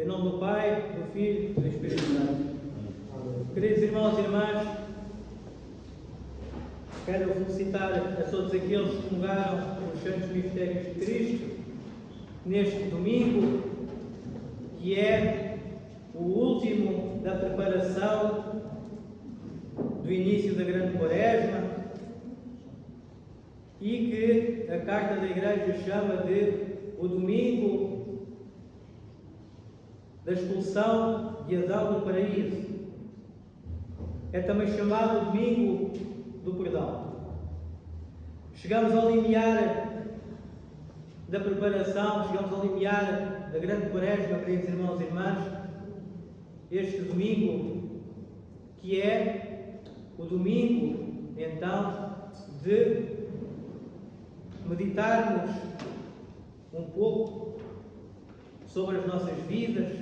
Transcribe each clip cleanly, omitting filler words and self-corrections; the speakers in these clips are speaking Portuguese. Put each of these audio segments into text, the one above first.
Em nome do Pai, do Filho e do Espírito Santo. Queridos irmãos e irmãs, quero felicitar a todos aqueles que comungaram os Santos Mistérios de Cristo neste domingo, que é o último da preparação do início da Grande Quaresma e que a Carta da Igreja chama de o domingo da expulsão de Adão do paraíso. É também chamado o domingo do perdão. Chegamos ao limiar da preparação, chegamos ao limiar da Grande Quaresma, queridos irmãos e irmãs, este domingo, que é o domingo, então, de meditarmos um pouco sobre as nossas vidas,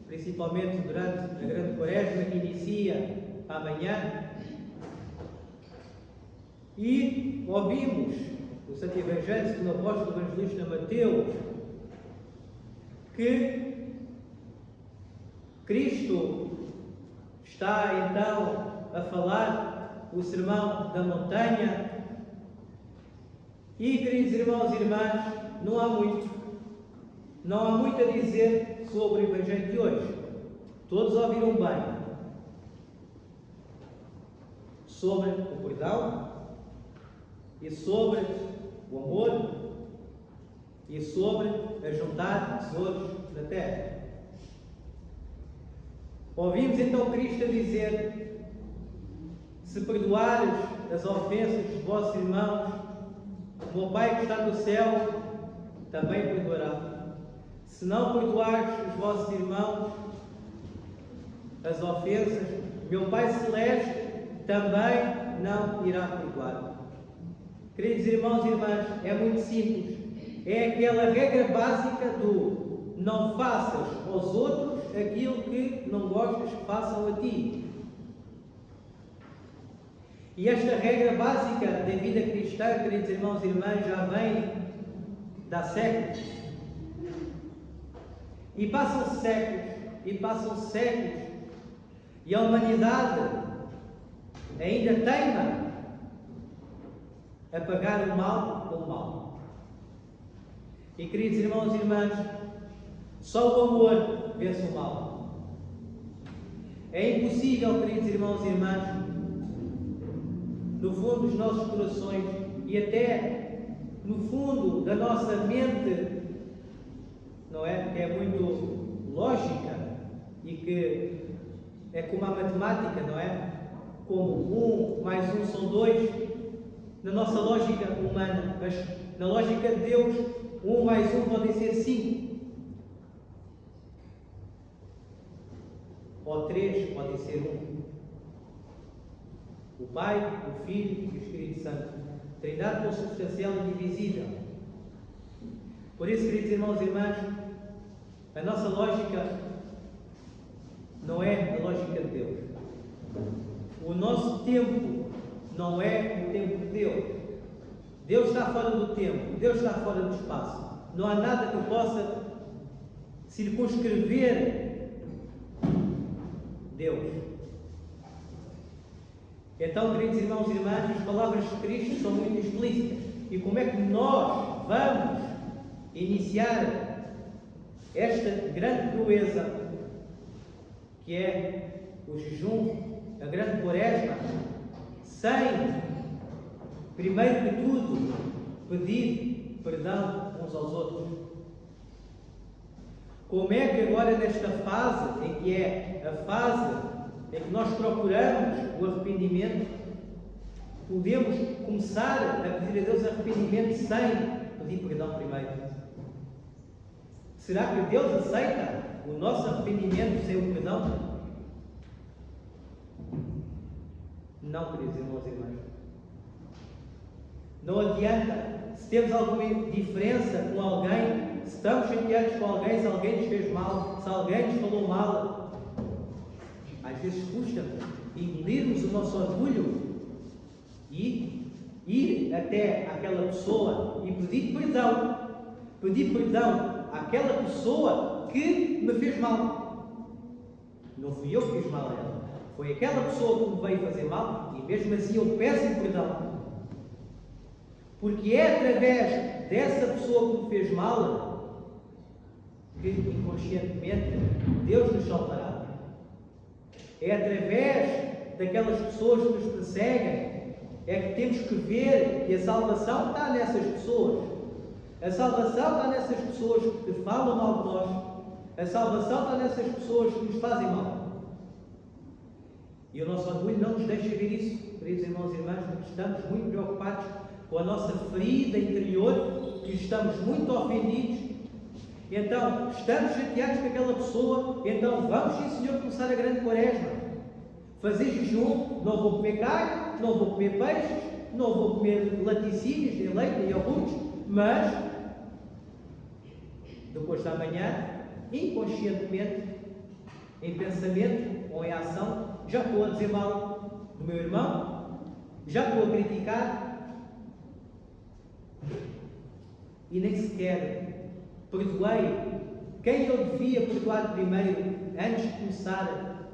principalmente durante a Grande Quaresma, que inicia amanhã. E ouvimos o Santo Evangelho segundo o apóstolo evangelista Mateus, que Cristo está então a falar o sermão da montanha. E, queridos irmãos e irmãs, não há muito a dizer sobre o Evangelho de hoje. Todos ouviram bem sobre o perdão e sobre o amor e sobre a juntar tesouros na terra. Ouvimos então Cristo a dizer: se perdoares as ofensas dos vossos irmãos, o meu Pai que está no céu também perdoará. Se não perdoares os vossos irmãos as ofensas, meu Pai Celeste também não irá perdoar. Queridos irmãos e irmãs, é muito simples. É aquela regra básica do não faças aos outros aquilo que não gostas que façam a ti. E esta regra básica da vida cristã, queridos irmãos e irmãs, já vem de há séculos. E passam séculos, e a humanidade ainda teima a pagar o mal com o mal. E, queridos irmãos e irmãs, só o amor vence o mal. É impossível, queridos irmãos e irmãs, no fundo dos nossos corações e até no fundo da nossa mente, não é? Que é muito lógica e que é como a matemática, não é? Como 1 mais 1 são 2, na nossa lógica humana, mas na lógica de Deus, 1 mais 1 podem ser 5. Ou 3 podem ser 1. O Pai, o Filho e o Espírito Santo. Trindade consubstancial e indivisível. Por isso, queridos irmãos e irmãs, a nossa lógica não é a lógica de Deus. O nosso tempo não é o tempo de Deus. Deus está fora do tempo, Deus está fora do espaço. Não há nada que possa circunscrever Deus. Então, queridos irmãos e irmãs, as palavras de Cristo são muito explícitas. E como é que nós vamos iniciar esta grande proeza, que é o jejum, a Grande Quaresma, sem, primeiro que tudo, pedir perdão uns aos outros? Como é que agora, nesta fase, em que é a fase em que nós procuramos o arrependimento, podemos começar a pedir a Deus arrependimento sem pedir perdão primeiro? Será que Deus aceita o nosso arrependimento sem o perdão? Não, queridos irmãos e irmãs. Não adianta. Se temos alguma diferença com alguém, se estamos chateados com alguém, se alguém nos fez mal, se alguém nos falou mal, às vezes custa engolirmos o nosso orgulho e ir até aquela pessoa e pedir perdão àquela pessoa que me fez mal. Não fui eu que fiz mal a ela. Foi aquela pessoa que me veio fazer mal e mesmo assim eu peço perdão. Porque é através dessa pessoa que me fez mal que inconscientemente Deus nos salvará. É através daquelas pessoas que nos perseguem é que temos que ver que a salvação está nessas pessoas. A salvação está nessas pessoas que falam mal de nós. A salvação está nessas pessoas que nos fazem mal. E o nosso orgulho não nos deixa ver isso, queridos irmãos e irmãs, porque estamos muito preocupados com a nossa ferida interior, que estamos muito ofendidos. Então, estamos chateados com aquela pessoa, então vamos, sim Senhor, começar a grande quaresma. Fazer jejum, não vou comer carne, não vou comer peixes, não vou comer laticínios, nem leite, nem iogurtes, mas, depois da manhã, inconscientemente, em pensamento ou em ação, já estou a dizer mal do meu irmão, já estou a criticar e nem sequer perdoei quem eu devia perdoar primeiro antes de começar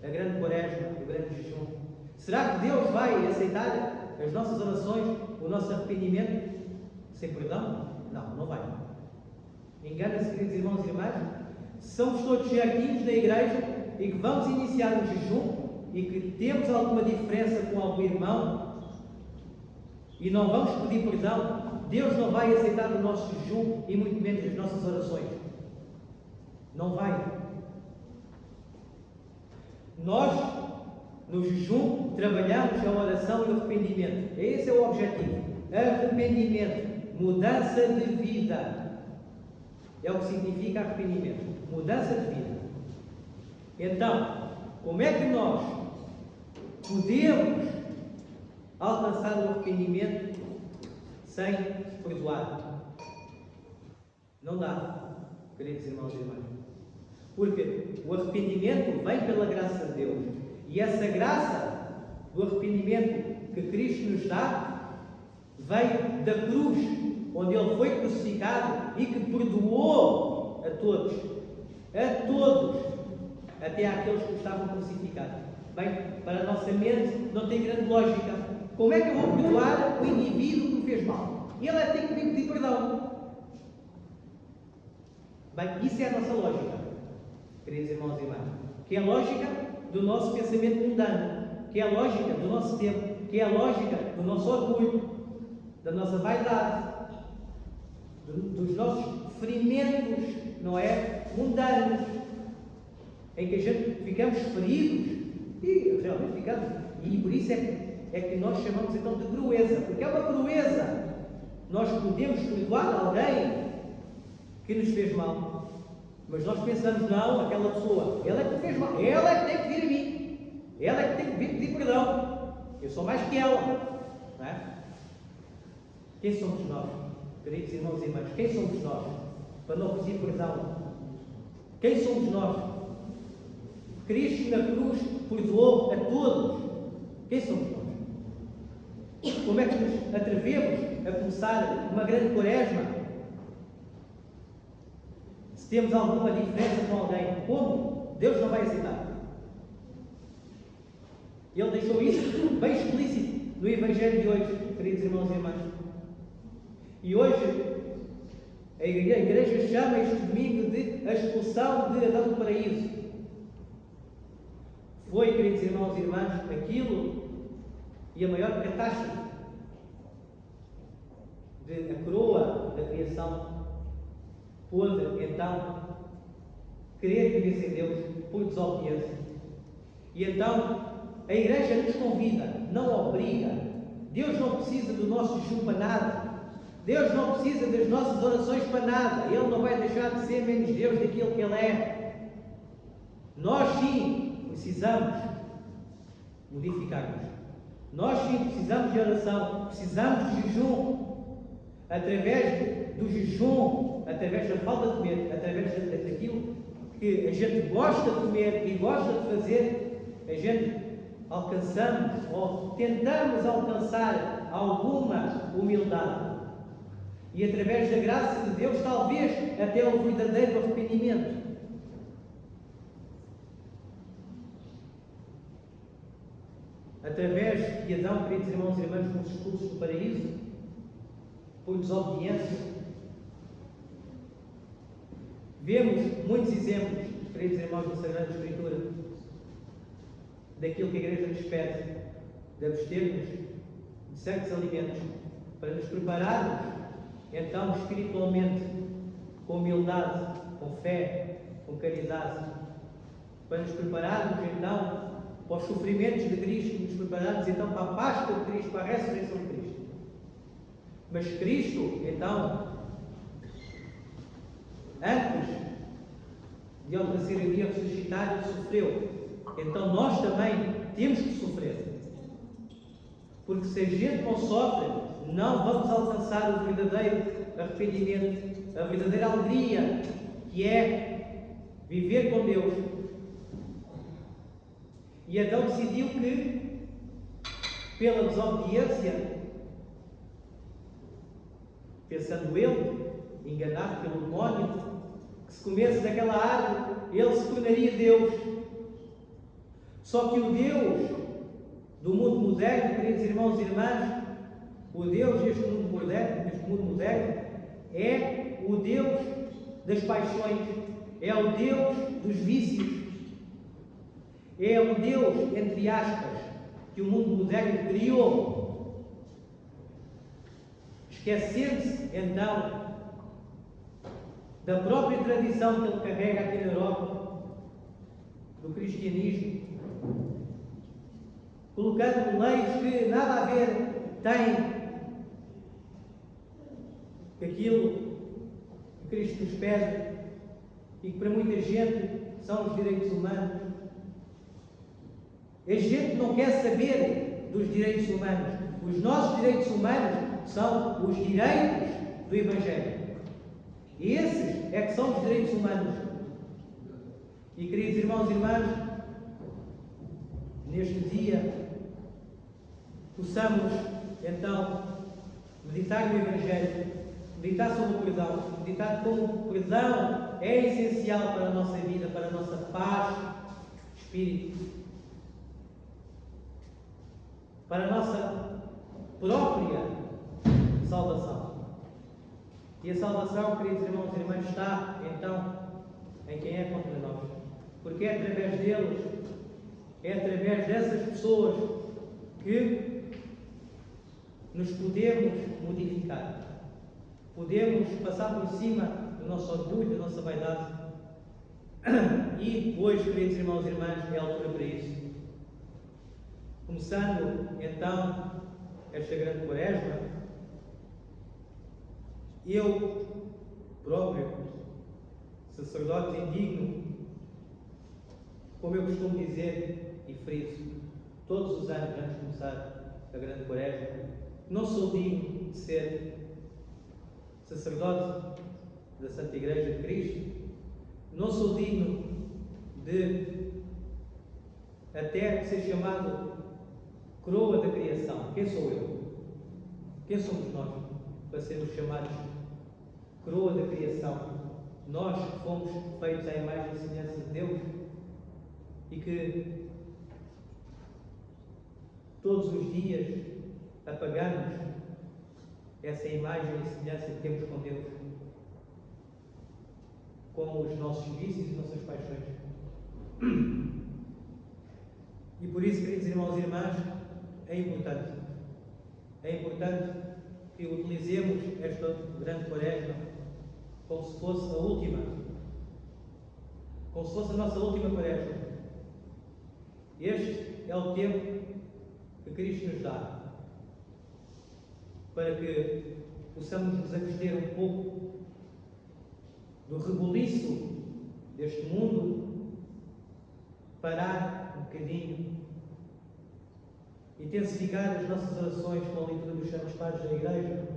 a grande quaresma, o grande jejum. Será que Deus vai aceitar as nossas orações, o nosso arrependimento sem perdão? Não, não vai. Engana-se, queridos irmãos e irmãs. Somos todos certinhos na igreja e que vamos iniciar um jejum e que temos alguma diferença com algum irmão e não vamos pedir perdão, Deus não vai aceitar o nosso jejum e muito menos as nossas orações. Não vai. Nós, no jejum, trabalhamos a oração e o arrependimento. Esse é o objetivo. Arrependimento, mudança de vida. É o que significa arrependimento. Mudança de vida. Então, como é que nós podemos alcançar o arrependimento sem perdoar? Não dá, queridos irmãos e irmãs. Porque o arrependimento vem pela graça de Deus. E essa graça do arrependimento que Cristo nos dá veio da cruz, onde Ele foi crucificado e que perdoou a todos, até àqueles que estavam crucificados. Bem, para a nossa mente não tem grande lógica. Como é que eu vou perdoar o indivíduo que me fez mal? Ele é que tem que vir pedir perdão. Bem, isso é a nossa lógica, queridos irmãos e irmãs, que é a lógica do nosso pensamento mundano, que é a lógica do nosso tempo, que é a lógica do nosso orgulho, da nossa vaidade, dos nossos ferimentos, não é? Mundanos, em que a gente ficamos feridos e realmente ficamos, e por isso é que nós chamamos então de crueza, porque é uma crueza. Nós podemos perdoar alguém que nos fez mal, mas nós pensamos, não, aquela pessoa, ela é que me fez mal, ela é que tem que vir a mim, ela é que tem que vir pedir perdão, eu sou mais que ela, não é? Quem somos nós, queridos irmãos e irmãs? Quem somos nós para não pedir perdão? Quem somos nós? Cristo na cruz perdoou a todos. Quem somos nós? Como é que nos atrevemos a começar uma grande quaresma? Se temos alguma diferença com alguém, como? Deus não vai aceitar. Ele deixou isso bem explícito no Evangelho de hoje, queridos irmãos e irmãs. E hoje a igreja chama este domingo de a expulsão de Adão do paraíso. Foi, queridos irmãos e irmãs, aquilo e a maior catástrofe da coroa da criação pôde então querer viver sem Deus por desobediência. E então a igreja nos convida, não obriga. Deus não precisa do nosso jejum para nada. Deus não precisa das nossas orações para nada. Ele não vai deixar de ser menos Deus daquilo que Ele é. Nós sim precisamos modificar-nos. Nós sim precisamos de oração, precisamos de jejum. Através do jejum, através da falta de comer, através daquilo que a gente gosta de comer e gosta de fazer, a gente alcançamos ou tentamos alcançar alguma humildade. E através da graça de Deus, talvez até o verdadeiro arrependimento. através de Adão, queridos irmãos e irmãs, fomos expulsos do paraíso por desobediência. Vemos muitos exemplos, queridos irmãos, na Sagrada Escritura, daquilo que a Igreja nos pede, de abster-nos de certos alimentos, para nos prepararmos, então, espiritualmente, com humildade, com fé, com caridade, para nos prepararmos, então, para os sofrimentos de Cristo, nos prepararmos, então, para a Páscoa de Cristo, para a ressurreição de Cristo. Mas Cristo, então, antes de ao terceiro dia ressuscitar, Ele sofreu. Então nós também temos que sofrer. Porque se a gente não sofre, não vamos alcançar o verdadeiro arrependimento, a verdadeira alegria, que é viver com Deus. E Adão decidiu que, pela desobediência, pensando ele, enganado pelo demónio, que se comesse daquela árvore, ele se tornaria Deus. Só que o Deus do mundo moderno, queridos irmãos e irmãs, o Deus deste mundo moderno, é o Deus das paixões, é o Deus dos vícios, é o Deus, entre aspas, que o mundo moderno criou, esquecendo-se então da própria tradição que ele carrega aqui na Europa, do cristianismo, colocando leis que nada a ver têm com aquilo que Cristo nos pede e que para muita gente são os direitos humanos. A gente não quer saber dos direitos humanos. Os nossos direitos humanos são os direitos do Evangelho. E esses é que são os direitos humanos. E queridos irmãos e irmãs, neste dia, possamos então meditar no Evangelho, meditar sobre o perdão, meditar como o perdão é essencial para a nossa vida, para a nossa paz, espírito, para a nossa própria salvação. E a salvação, queridos irmãos e irmãs, está então em quem é contra nós. Porque é através deles, é através dessas pessoas que nos podemos modificar. Podemos passar por cima do nosso orgulho, da nossa vaidade. E hoje, queridos irmãos e irmãs, é a altura para isso. Começando então esta grande quaresma, eu próprio, sacerdote indigno, como eu costumo dizer e friso todos os anos antes de começar a grande quaresma, não sou digno de ser sacerdote da Santa Igreja de Cristo, não sou digno de até ser chamado coroa da criação. Quem sou eu? Quem somos nós para sermos chamados coroa da criação? Nós que fomos feitos à imagem e semelhança de Deus e que todos os dias apagamos essa imagem e semelhança que temos com Deus, com os nossos vícios e nossas paixões. E por isso, queridos irmãos e irmãs, é importante que utilizemos esta grande quaresma como se fosse a última, como se fosse a nossa última quaresma. Este é o tempo que Cristo nos dá para que possamos nos abster um pouco do rebuliço deste mundo, parar um bocadinho, intensificar as nossas orações com a leitura dos Santos Padres da Igreja.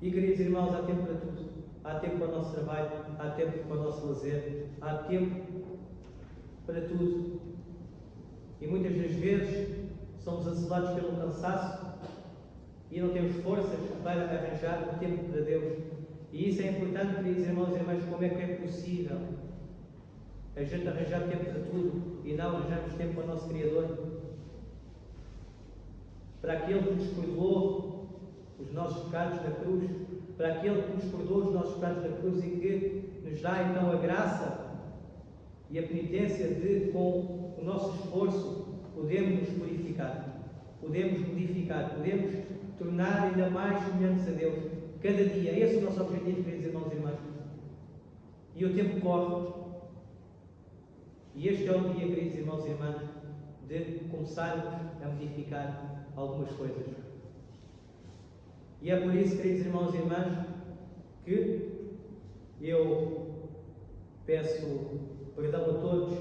E, queridos irmãos, há tempo para tudo. Há tempo para o nosso trabalho, há tempo para o nosso lazer, há tempo para tudo. E muitas das vezes somos assolados pelo cansaço e não temos forças para arranjar o tempo para Deus. E isso é importante, queridos irmãos e irmãs, como é que é possível a gente arranjar tempo para tudo e não arranjarmos tempo para o nosso Criador. para aquele que nos perdoou os nossos pecados na cruz, para aquele que nos perdoou os nossos pecados na cruz e que nos dá então a graça e a penitência de, com o nosso esforço, podemos nos purificar, podemos modificar, podemos tornar ainda mais semelhantes a Deus. Cada dia, esse é o nosso objetivo, queridos irmãos e irmãs. E o tempo corre. E este é o dia, queridos irmãos e irmãs, de começarmos a modificar algumas coisas. E é por isso, queridos irmãos e irmãs, que eu peço perdão a todos